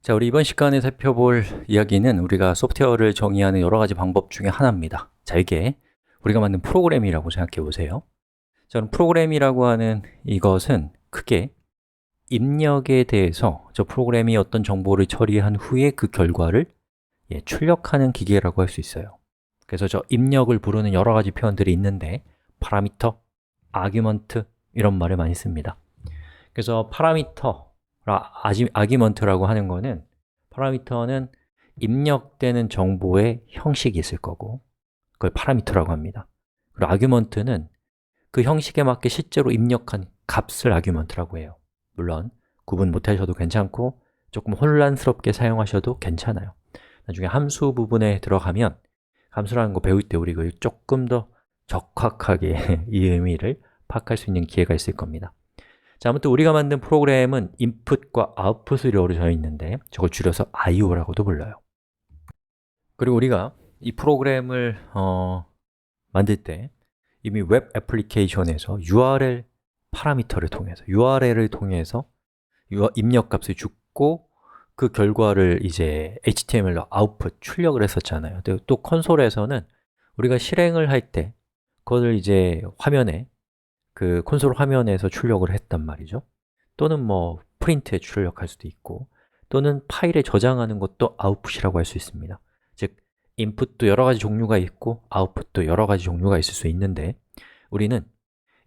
자, 우리 이번 시간에 살펴볼 이야기는 우리가 소프트웨어를 정의하는 여러 가지 방법 중에 하나입니다. 자, 이게 우리가 만든 프로그램이라고 생각해 보세요. 저는 프로그램이라고 하는 이것은 크게 입력에 대해서 저 프로그램이 어떤 정보를 처리한 후에 그 결과를 출력하는 기계라고 할 수 있어요. 그래서 저 입력을 부르는 여러 가지 표현들이 있는데 파라미터, 아규먼트 이런 말을 많이 씁니다. 그래서 파라미터, 아규먼트라고 하는 거는 파라미터는 입력되는 정보의 형식이 있을 거고 그걸 파라미터라고 합니다. 그리고 아규먼트는 그 형식에 맞게 실제로 입력한 값을 아규먼트라고 해요. 물론 구분 못 하셔도 괜찮고 조금 혼란스럽게 사용하셔도 괜찮아요. 나중에 함수 부분에 들어가면 함수라는 거 배울 때 우리가 조금 더 적확하게 이 의미를 파악할 수 있는 기회가 있을 겁니다. 자, 아무튼 우리가 만든 프로그램은 인풋과 아웃풋으로 이루어져 있는데 저걸 줄여서 IO라고도 불러요. 그리고 우리가 이 프로그램을 만들 때 이미 웹 애플리케이션에서 URL 파라미터를 통해서 URL을 통해서 입력값을 줬고 그 결과를 이제 HTML로 아웃풋, 출력을 했었잖아요. 또 콘솔에서는 우리가 실행을 할 때 그것을 이제 화면에 그 콘솔 화면에서 출력을 했단 말이죠. 또는 뭐 프린트에 출력할 수도 있고 또는 파일에 저장하는 것도 아웃풋이라고 할 수 있습니다. 즉, 인풋도 여러 가지 종류가 있고 아웃풋도 여러 가지 종류가 있을 수 있는데 우리는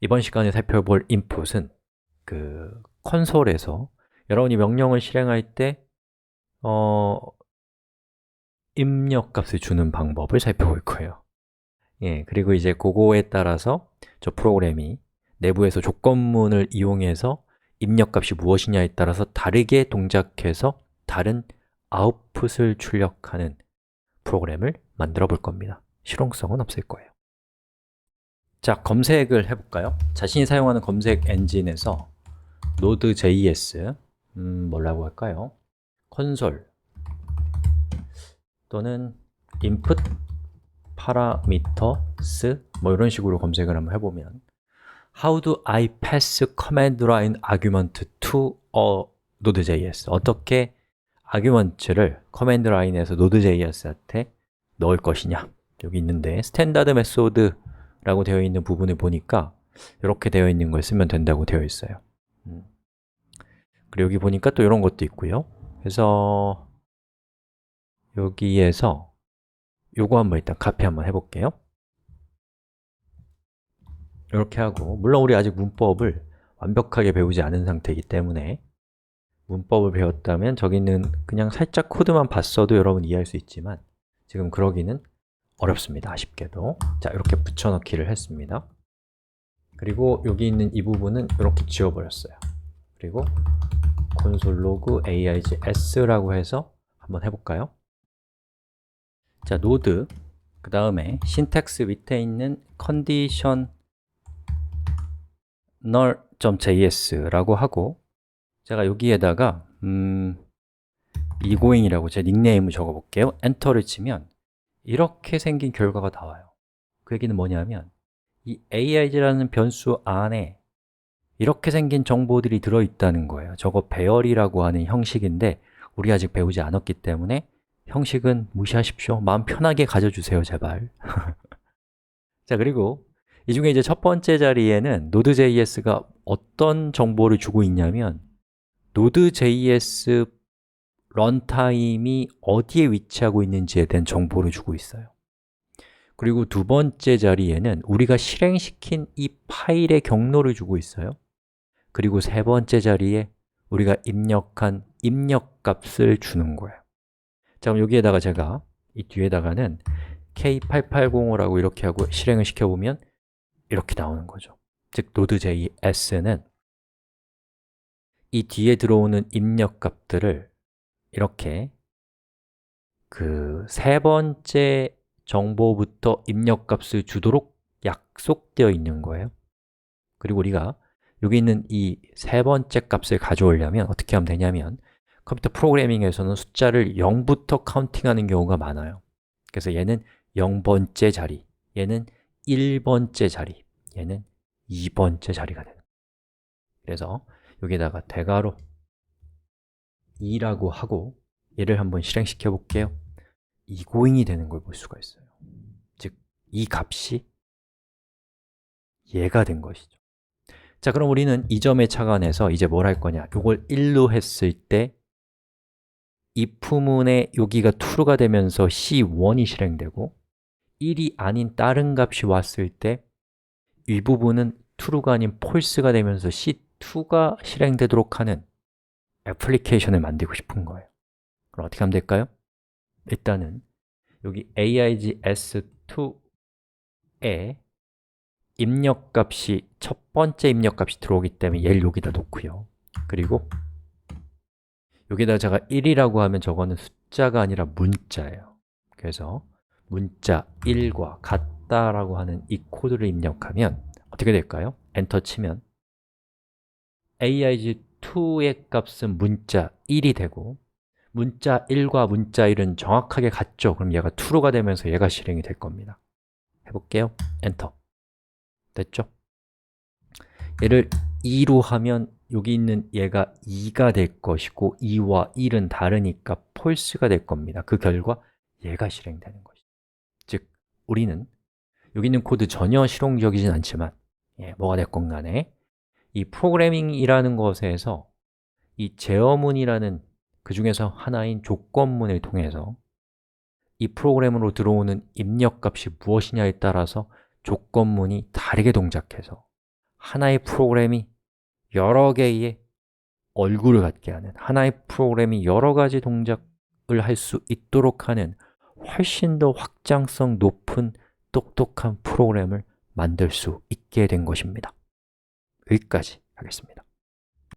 이번 시간에 살펴볼 인풋은 그 콘솔에서 여러분이 명령을 실행할 때 입력값을 주는 방법을 살펴볼 거예요. 그리고 이제 그거에 따라서 저 프로그램이 내부에서 조건문을 이용해서 입력값이 무엇이냐에 따라서 다르게 동작해서 다른 아웃풋을 출력하는 프로그램을 만들어 볼 겁니다. 실용성은 없을 거예요. 자, 검색을 해볼까요? 자신이 사용하는 검색 엔진에서 Node.js, 뭐라고 할까요? 콘솔 또는 input parameters 뭐 이런 식으로 검색을 한번 해보면 How do I pass command line argument to a Node.js? 어떻게 아규먼트를 command line에서 Node.js한테 넣을 것이냐? 여기 있는데 스탠다드 메소드라고 되어 있는 부분을 보니까 이렇게 되어 있는 걸 쓰면 된다고 되어 있어요. 그리고 여기 보니까 또 이런 것도 있고요. 그래서 여기에서 요거 한번 일단 카피 한번 해볼게요. 이렇게 하고, 물론 우리 아직 문법을 완벽하게 배우지 않은 상태이기 때문에 문법을 배웠다면 저기는 그냥 살짝 코드만 봤어도 여러분 이해할 수 있지만 지금 그러기는 어렵습니다, 아쉽게도. 자, 이렇게 붙여넣기를 했습니다. 그리고 여기 있는 이 부분은 이렇게 지워버렸어요. 그리고 콘솔 로그 args라고 해서 한번 해볼까요? 자, 노드, 그 다음에 신텍스 밑에 있는 conditional.js라고 하고 제가 여기에다가 egoing이라고 제 닉네임을 적어볼게요. 엔터를 치면 이렇게 생긴 결과가 나와요. 그 얘기는 뭐냐면 이 arg라는 변수 안에 이렇게 생긴 정보들이 들어있다는 거예요. 저거 배열이라고 하는 형식인데 우리 아직 배우지 않았기 때문에 형식은 무시하십시오. 마음 편하게 가져주세요, 제발. 자, 그리고 이 중에 이제 첫 번째 자리에는 Node.js가 어떤 정보를 주고 있냐면 Node.js 런타임이 어디에 위치하고 있는지에 대한 정보를 주고 있어요. 그리고 두 번째 자리에는 우리가 실행시킨 이 파일의 경로를 주고 있어요. 그리고 세 번째 자리에 우리가 입력한 입력값을 주는 거예요. 자, 그럼 여기에다가 제가 이 뒤에다가는 K8805라고 이렇게 하고 실행을 시켜보면 이렇게 나오는 거죠. 즉, Node.js는 이 뒤에 들어오는 입력값들을 이렇게 그 세 번째 정보부터 입력값을 주도록 약속되어 있는 거예요. 그리고 우리가 여기 있는 이 세 번째 값을 가져오려면 어떻게 하면 되냐면 컴퓨터 프로그래밍에서는 숫자를 0부터 카운팅하는 경우가 많아요. 그래서 얘는 0번째 자리, 얘는 1번째 자리, 얘는 2번째 자리가 되는 거예요. 그래서 여기에다가 대괄호 2라고 하고 얘를 한번 실행시켜 볼게요. egoing이 되는 걸 볼 수가 있어요. 즉, 이 값이 얘가 된 것이죠. 자, 그럼 우리는 이 점에 착안해서 이제 뭘 할 거냐? 이걸 1로 했을 때 if문에 여기가 true가 되면서 C1이 실행되고 1이 아닌 다른 값이 왔을 때 이 부분은 true가 아닌 false가 되면서 C2가 실행되도록 하는 애플리케이션을 만들고 싶은 거예요. 그럼 어떻게 하면 될까요? 일단은 여기 aig s2에 입력값이 첫 번째 입력값이 들어오기 때문에 얘를 여기다 놓고요. 그리고 여기다 제가 1이라고 하면 저거는 숫자가 아니라 문자예요. 그래서 문자 1과 같다라고 하는 이 코드를 입력하면 어떻게 될까요? 엔터 치면 aig2의 값은 문자 1이 되고 문자 1과 문자 1은 정확하게 같죠? 그럼 얘가 true가 되면서 얘가 실행이 될 겁니다. 해볼게요. 엔터. 됐죠? 얘를 2로 하면 여기 있는 얘가 2가 될 것이고 2와 1은 다르니까 false가 될 겁니다. 그 결과 얘가 실행되는 것이죠. 즉, 우리는 여기 있는 코드 전혀 실용적이진 않지만 뭐가 됐건 간에 이 프로그래밍이라는 것에서 이 제어문이라는 그 중에서 하나인 조건문을 통해서 이 프로그램으로 들어오는 입력값이 무엇이냐에 따라서 조건문이 다르게 동작해서 하나의 프로그램이 여러 개의 얼굴을 갖게 하는, 하나의 프로그램이 여러 가지 동작을 할 수 있도록 하는 훨씬 더 확장성 높은 똑똑한 프로그램을 만들 수 있게 된 것입니다. 여기까지 하겠습니다.